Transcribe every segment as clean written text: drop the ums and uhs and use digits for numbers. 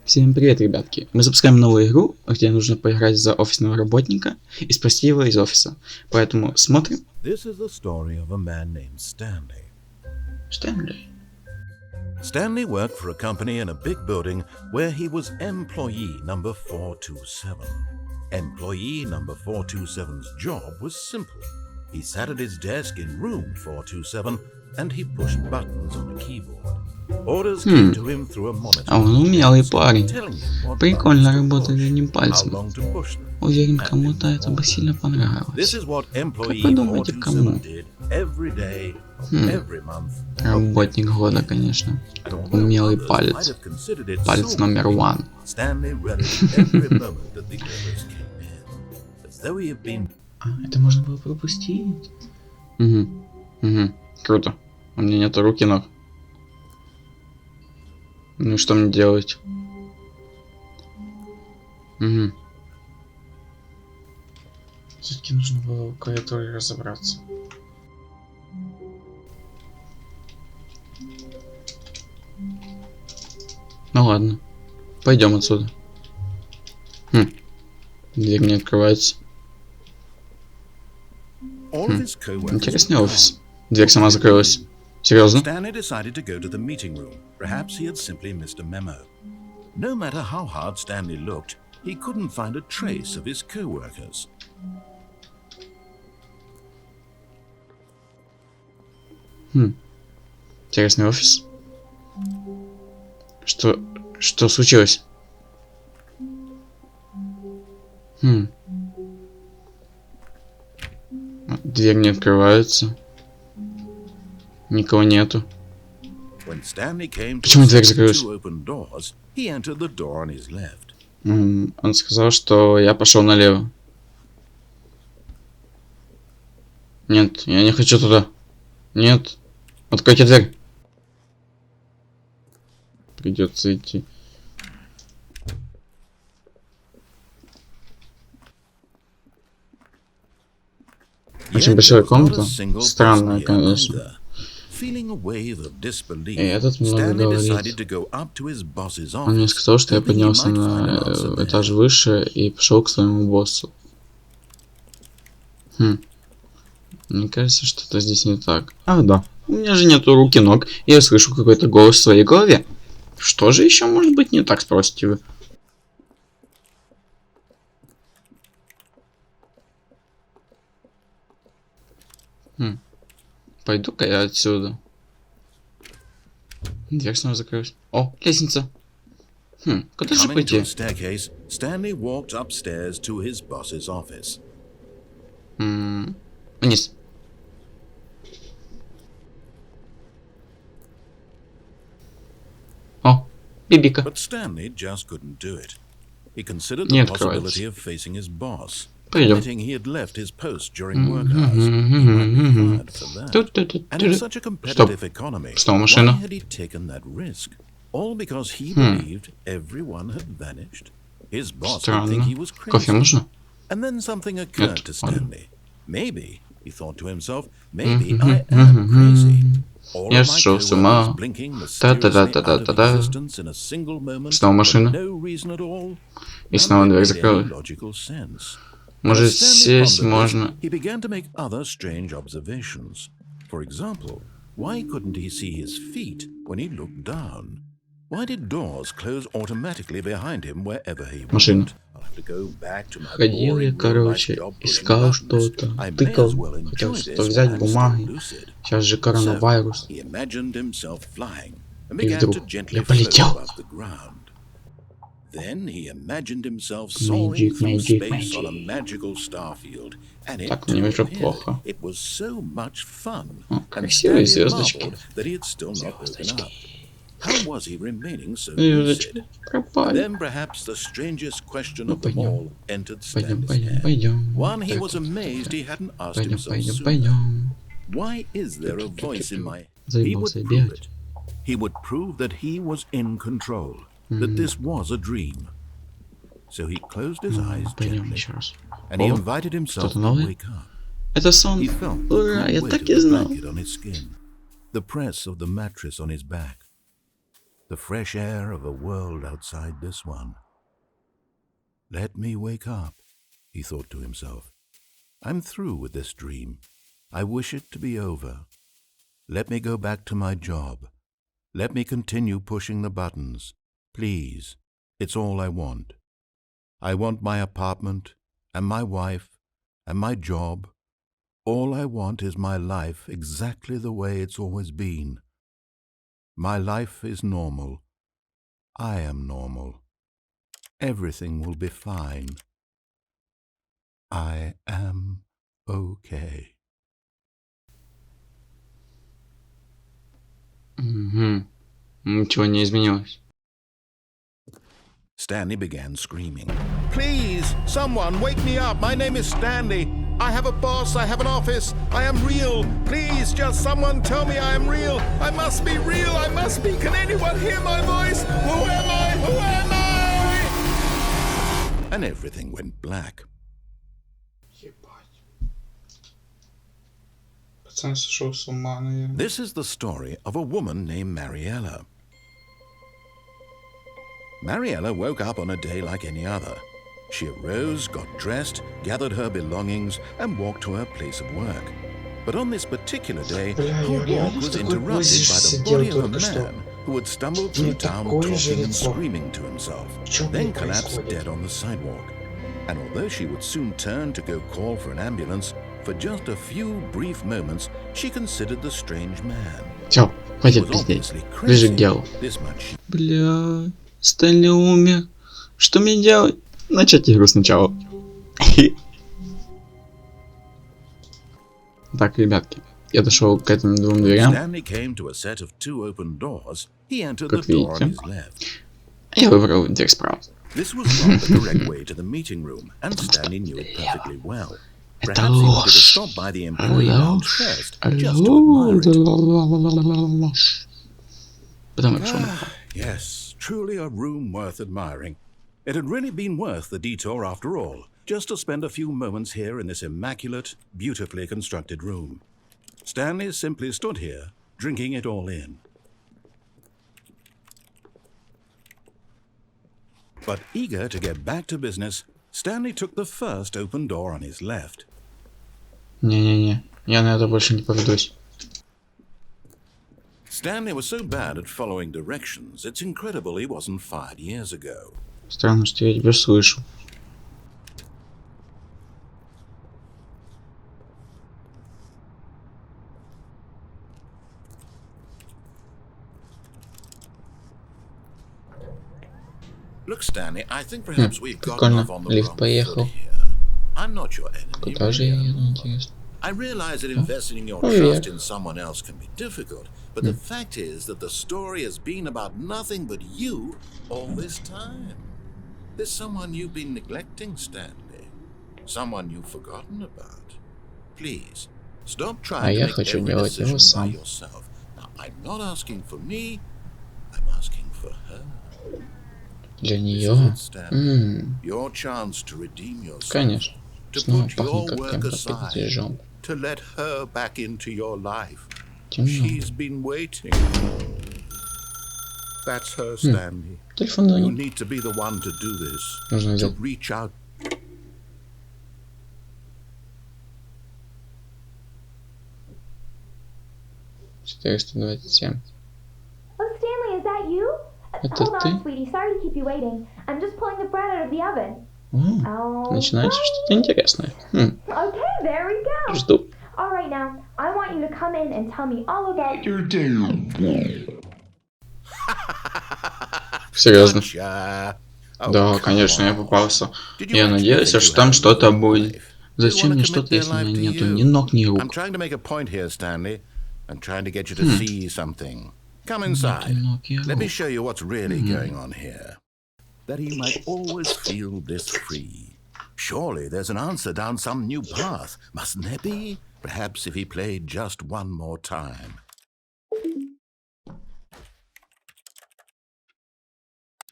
Всем привет, ребятки! Мы запускаем новую игру, где нужно поиграть за офисного работника и спасти его из офиса. Поэтому смотрим. This is the story of a man named Stanley. Stanley. Stanley worked for a company in a big building where he was employee number 427. Employee number 427's job was simple. He sat at his desk in room 427 and he pushed buttons on a keyboard. Orders came to him through a monitor. А он умелый парень. Прикольно работать одним пальцем. Уверен, кому-то это бы сильно понравилось. Как вы думаете, кому? Работник года, конечно. Умелый палец. Палец номер 1. Это можно было пропустить. Круто. У меня нету рук и ног. Ну и что мне делать? Все-таки нужно было в клавиатуре разобраться. Ну ладно. Пойдем отсюда. Дверь не открывается. Интересный офис. Дверь сама закрылась. Серьезно? Stanley decided to go to the meeting room. Perhaps he had simply missed a memo. No matter how hard Stanley looked, he couldn't find a trace of his co-workers. Интересный офис. Что случилось? Дверь не открывается. Никого нету. Почему дверь закрылась? Он сказал, что я пошел налево. Нет, я не хочу туда. Нет. Откройте дверь. Придется идти. Очень большая комната. Странная, конечно. И этот много говорит. Он мне сказал, что я поднялся на этаж выше и пошел к своему боссу. Мне кажется, что-то здесь не так. Ах да, у меня же нету рук и ног, и я слышу какой-то голос в своей голове. Что же еще может быть не так, спросите вы? Пойду-ка я отсюда. Дверь снова закрылась. О, лестница. Куда же пойти? Вниз. О, бибика. Не открывается. Пойдем. Стоп. Снова машина. Странно. Кофе можно? Нет. Я сошел с ума. Та-та-та-та-та-та. Снова машина. И снова дверь закрылась. Может, сесть можно. Машина. Ходил я, короче, искал что-то, тыкал, хотел что-то взять, бумаги. Сейчас же коронавирус. И вдруг я полетел. Then he imagined himself Magic. on a magical star field, and Так, мне уже плохо. it was so much fun. Красивые звездочки. That he had still not woken up. How was he remaining so Звездочки lucid? пропали. Then perhaps the strangest question of them all entered Stanley's head. Пойдем. One, he was amazed he hadn't asked himself sooner. Пойдем. Why is there a voice in my... He Заебался would prove бегать. it. He would prove that he was in control. That this was a dream. So he closed his eyes Пойдем gently, еще раз. and he invited himself что-то to новое? wake up. Это сон. He felt the Ура, cool я weight так of и the знал. blanket on his skin, the press of the mattress on his back. the fresh air of a world outside this one. Let me wake up, he thought to himself. I'm through with this dream. I wish it to be over. Let me go back to my job. Let me continue pushing the buttons. Please, it's all I want. I want my apartment, and my wife, and my job. All I want is my life exactly the way it's always been. My life is normal. I am normal. Everything will be fine. I am okay. Ничего не изменилось. Stanley began screaming. Please, someone, wake me up. My name is Stanley. I have a boss. I have an office. I am real. Please, just someone tell me I am real. I must be real. I must be. Can anyone hear my voice? Who am I? Who am I? And everything went black. Пацан сошел с ума, наверное. This is the story of a woman named Mariella. Mariella woke up on a day like any other. She arose, got dressed, gathered her belongings, and walked to her place of work. But on this particular day, her walk was interrupted by the body of a man who had stumbled through town talking and screaming to himself, then collapsed dead on the sidewalk. And although she would soon turn to go call for an ambulance, for just a few brief moments, she considered the strange man. Всё, хватит пиздеть. Ближе к делу. Бля, Стэнли умер. Что мне делать? Начать игру сначала. Так, ребятки, я дошел к этим двум дверям. Как видите, я выбрал дверь справа. Это ложь. Ложь. Потому что Yes, truly a room worth admiring. It had really been worth the detour after all, just to spend a few moments here in this immaculate, beautifully constructed room. Stanley simply stood here, drinking it all in. But eager to get back to business, Stanley took the first open door on his left. Не-не-не, я на это больше не поведусь. Stanley was so bad at following directions, it's incredible he wasn't fired years ago. Странно, что я тебя слышу. Look, Stanley, I think perhaps we've gotten off on the wrong foot here. I'm not your enemy. Куда же я еду, интересно? I realize that investing in your trust in someone else can be difficult, but the fact is that the story has been about nothing but you all this time. There's someone you've been neglecting, Stanley. Someone you've forgotten about. Please, stop trying to make every decision by yourself. Now, I'm not asking for me, I'm asking for her. Для нее? Your chance to redeem yourself. Конечно. Снова пахнет как кем-то поддержом. To let her back into your life. She's been waiting. That's her, Stanley. Телефон You звонит. need to be the one to do this. Нужно To взять. reach out. $427. Oh, Stanley, is that you? Это Hold ты? on, sweetie. Sorry to keep you waiting. I'm just pulling the bread out of the oven. Начинается что-то интересное. Okay, there we go. Жду. All right, now I want you to come in and tell me all about your day. Серьезно? Да, конечно, я попался. Я надеялся, что там что-то будет. Зачем мне что-то, если у меня нету ни ног, ни рук? I'm trying to make a point here, Stanley. I'm trying to get you to see something. Come inside. Let me show you what's really going on here. That he might always feel this free. Surely there's an answer down some new path, mustn't there be? Perhaps if he played just one more time.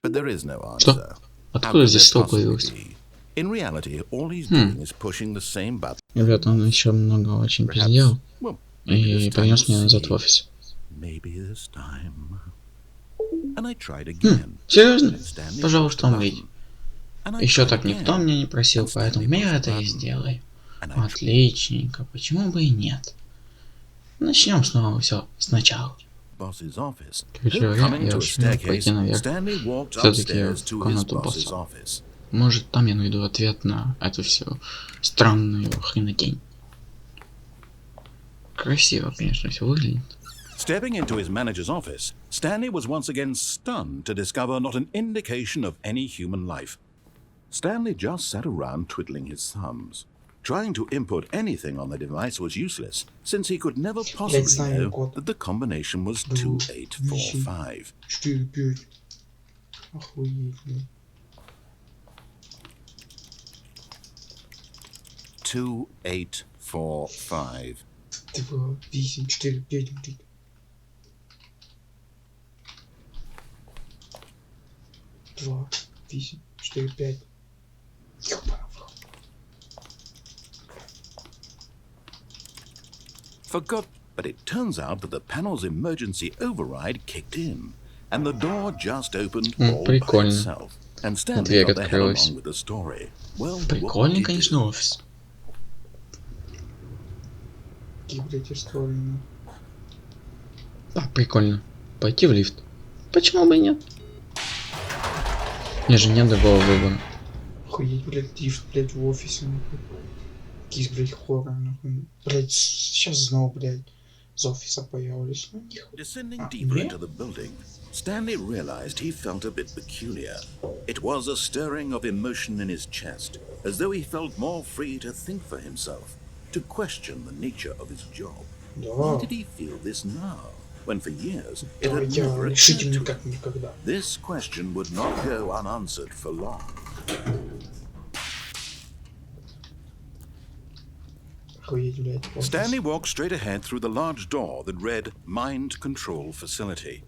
But there is no answer. Откуда здесь стол появился? In reality, all he's doing is pushing the same button. Ребята, он еще много очень пиздел и принес меня назад в офис. Maybe this time. and I tried again. Серьезно? Stanley Пожалуйста, pushed the умрите. button, and I Еще tried так никто again, меня не просил, and поэтому Stanley я pushed это the и button, сделаю. and I Отличненько, почему бы и нет? Начнем снова все сначала. boss's office. Короче говоря, Coming я to a решил пойти staircase, наверх. Stanley walked Все-таки upstairs в to his комнату boss's босса. office. Может, там я найду ответ на эту всю странную хренотень. Красиво, конечно, все выглядит. Stepping into his manager's office, Stanley was once again stunned to discover not an indication of any human life. Stanley just sat around twiddling his thumbs. Trying to input anything on the device was useless, since he could never possibly know that the combination was 2845. 4-5. Охуеть, блин. 2845. 2, 8, 4, 5, блин. 2, 8, 4, 5. Forgot, but it turns out that the panel's emergency override kicked in, and the door just opened all by Прикольно. itself. And Stanley Дверь got the hell открылась. along with the story. Well, what Прикольный, would he конечно, do? офис. Блять, история. Да, прикольно. Пойти в лифт. Почему бы и нет? Мне же нет другого выбора. Охуеть, блядь, лифт, блядь, в офисе, нахуй. Какие, блядь, хоррор, нахуй. Блядь, сейчас снова, блядь, из офиса появились. Ну, нихуя. Descending deeper into the building, Stanley realized he felt a bit peculiar. It was a stirring of emotion in his chest, as though he felt more free to think for himself, to question the nature of his job. Why did he feel this now, when for years it had never occurred to him? This question would not go unanswered for long. Stanley walked straight ahead through the large door that read Mind Control Facility.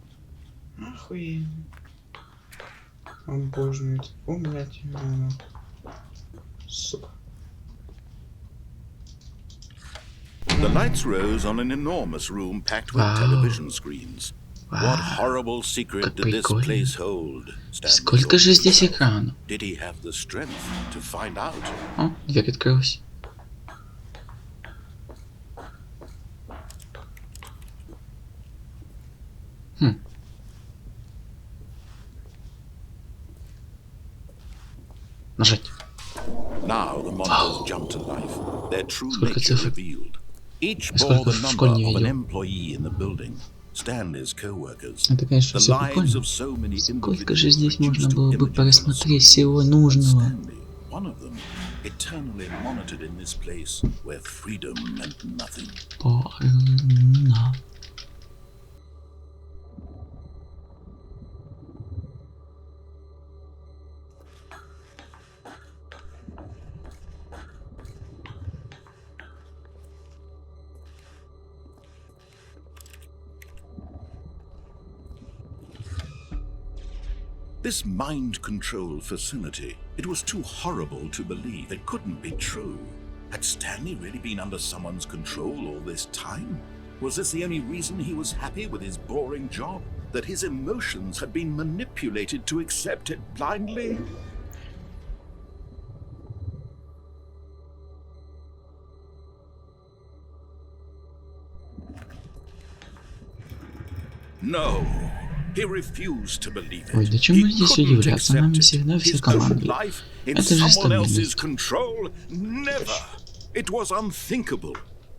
Охуеть. Он божнует. Умлять его. Сука. The lights rose on an enormous room packed with television screens. What horrible secret did this place hold? Сколько же здесь экранов? Did he have the strength to find out? О, дверь открылась. Нажать. Now the monitors jumped to life, their true nature revealed. Each bore Сколько the в number школе не of an видел. employee in the building, Stanley's co-workers, Это, конечно, the все lives прикольно. of so many Сколько же individuals здесь можно reduced было to бы images on a просмотреть screen. всего нужного? Stanley, one of them, eternally monitored in this place where freedom meant nothing. Порно. This mind control facility, it was too horrible to believe. It couldn't be true. Had Stanley really been under someone's control all this time? Was this the only reason he was happy with his boring job? That his emotions had been manipulated to accept it blindly? No. He refused to believe Ой, it. да чему He здесь couldn't удивляться? Нам accept it. всегда все His own командуют. life in Это же someone else's стабильность. control? Never. It was unthinkable.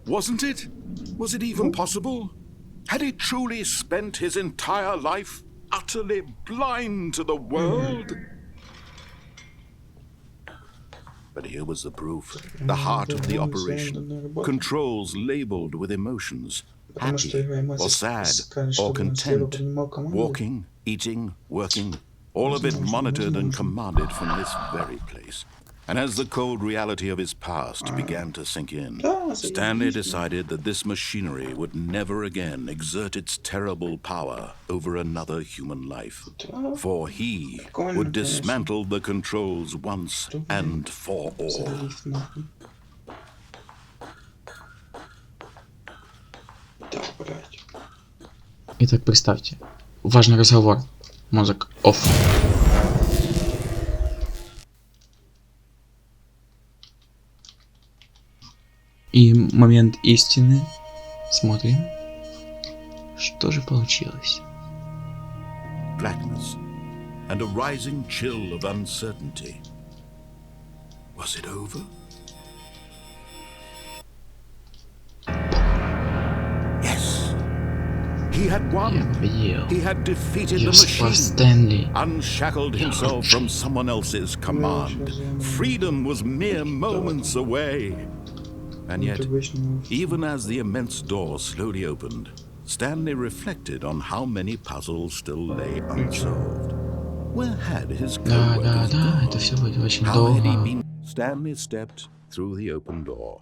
Wasn't it? Was it even possible? Had he truly spent his entire life utterly blind to the world? But here was the proof. The heart of the operation. Controls labeled with emotions. Happy, or sad, or content. Walking, eating, working. All of it monitored and commanded from this very place. And as the cold reality of his past began to sink in, Stanley decided that this machinery would never again exert its terrible power over another human life. For he would dismantle the controls once and for all. Итак, представьте. Важный разговор. Мозг off. И момент истины. Смотрим, что же получилось. Blackness and a rising chill of uncertainty. Was it over? Yes. He had won. He had defeated the machine, Stanley. unshackled himself from someone else's command. Freedom was mere moments away. And yet, even as the immense door slowly opened, Stanley reflected on how many puzzles still lay unsolved. Where had his co-workers gone? Это все будет очень How had he долго. been? Stanley stepped through the open door.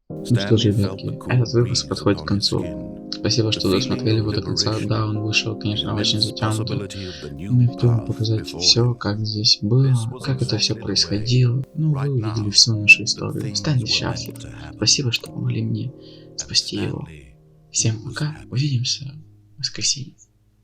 Ну что ж, ребятки, этот выпуск подходит к концу. Спасибо, что досмотрели его до конца. Да, он вышел, конечно, очень затянутый. Мы хотим показать все, как здесь было, как это все происходило. Ну, вы увидели всю нашу историю. Станьте счастливы. Спасибо, что помогли мне спасти его. Всем пока, увидимся в воскресенье.